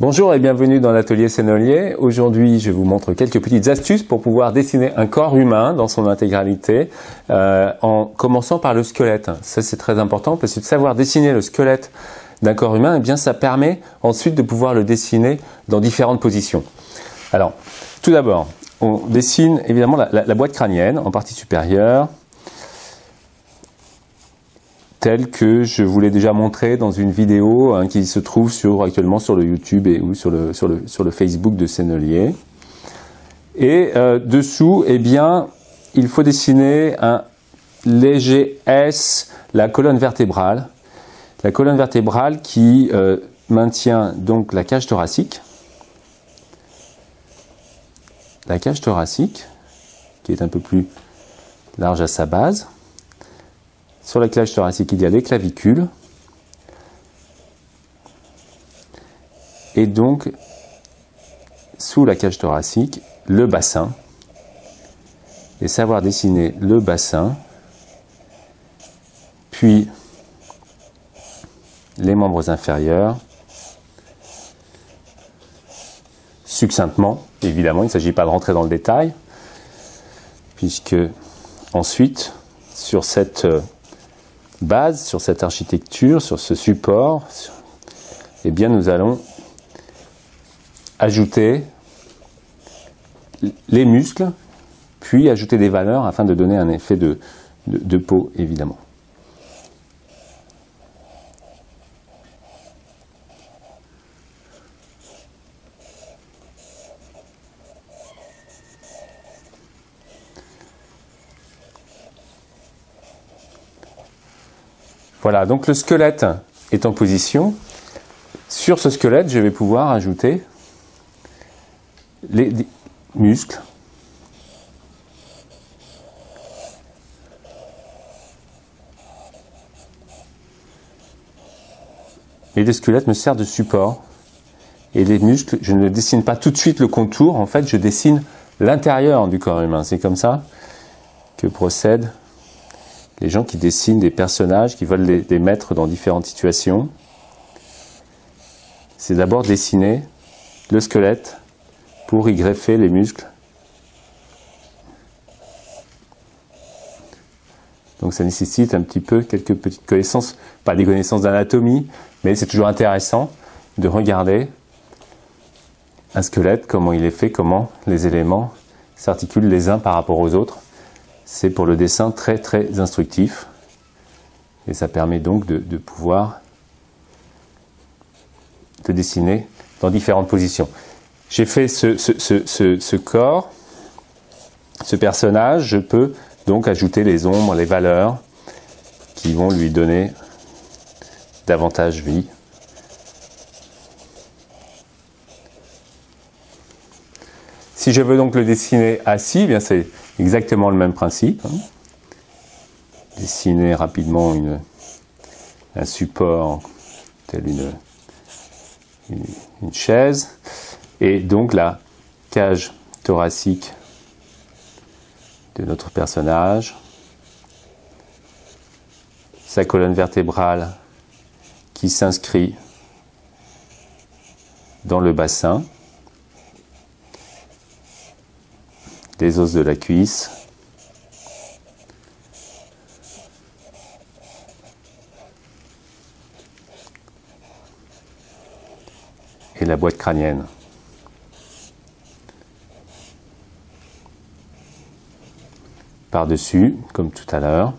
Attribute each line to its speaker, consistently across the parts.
Speaker 1: Bonjour et bienvenue dans l'atelier Sennelier. Aujourd'hui, je vous montre quelques petites astuces pour pouvoir dessiner un corps humain dans son intégralité, en commençant par le squelette. Ça, c'est très important parce que de savoir dessiner le squelette d'un corps humain, eh bien, ça permet ensuite de pouvoir le dessiner dans différentes positions. Alors, tout d'abord, on dessine évidemment la boîte crânienne en partie supérieure, tel que je vous l'ai déjà montré dans une vidéo qui se trouve actuellement sur le YouTube ou sur le Facebook de Sennelier. Et dessous, eh bien, il faut dessiner un léger S, la colonne vertébrale. La colonne vertébrale qui maintient donc la cage thoracique. La cage thoracique, qui est un peu plus large à sa base. Sur la cage thoracique, il y a les clavicules. Et donc, sous la cage thoracique, le bassin. Et savoir dessiner le bassin, puis les membres inférieurs, succinctement, évidemment, il ne s'agit pas de rentrer dans le détail, puisque ensuite, sur cette base, sur cette architecture, sur ce support, eh bien nous allons ajouter les muscles, puis ajouter des valeurs afin de donner un effet de peau, évidemment. Voilà, donc le squelette est en position. Sur ce squelette, je vais pouvoir ajouter les muscles. Et le squelette me sert de support. Et les muscles, je ne dessine pas tout de suite le contour, en fait, je dessine l'intérieur du corps humain. C'est comme ça que procèdent les gens qui dessinent des personnages, qui veulent les mettre dans différentes situations. C'est d'abord dessiner le squelette pour y greffer les muscles. Donc ça nécessite un petit peu quelques petites connaissances, pas des connaissances d'anatomie, mais c'est toujours intéressant de regarder un squelette, comment il est fait, comment les éléments s'articulent les uns par rapport aux autres. C'est pour le dessin très très instructif et ça permet donc de pouvoir te dessiner dans différentes positions. J'ai fait ce corps, ce personnage, je peux donc ajouter les ombres, les valeurs qui vont lui donner davantage vie. Si je veux donc le dessiner assis, eh bien c'est exactement le même principe. Dessiner rapidement un support tel une chaise. Et donc la cage thoracique de notre personnage. Sa colonne vertébrale qui s'inscrit dans le bassin. Les os de la cuisse, et la boîte crânienne. Par-dessus, comme tout à l'heure,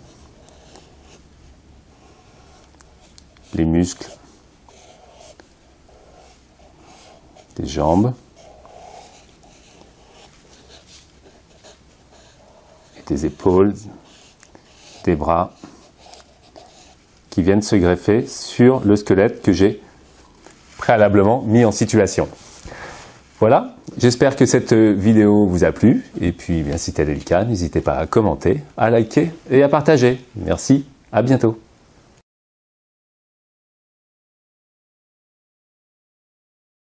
Speaker 1: les muscles des jambes, des épaules, des bras, qui viennent se greffer sur le squelette que j'ai préalablement mis en situation. Voilà, j'espère que cette vidéo vous a plu, et puis bien, si tel est le cas, n'hésitez pas à commenter, à liker et à partager. Merci, à bientôt.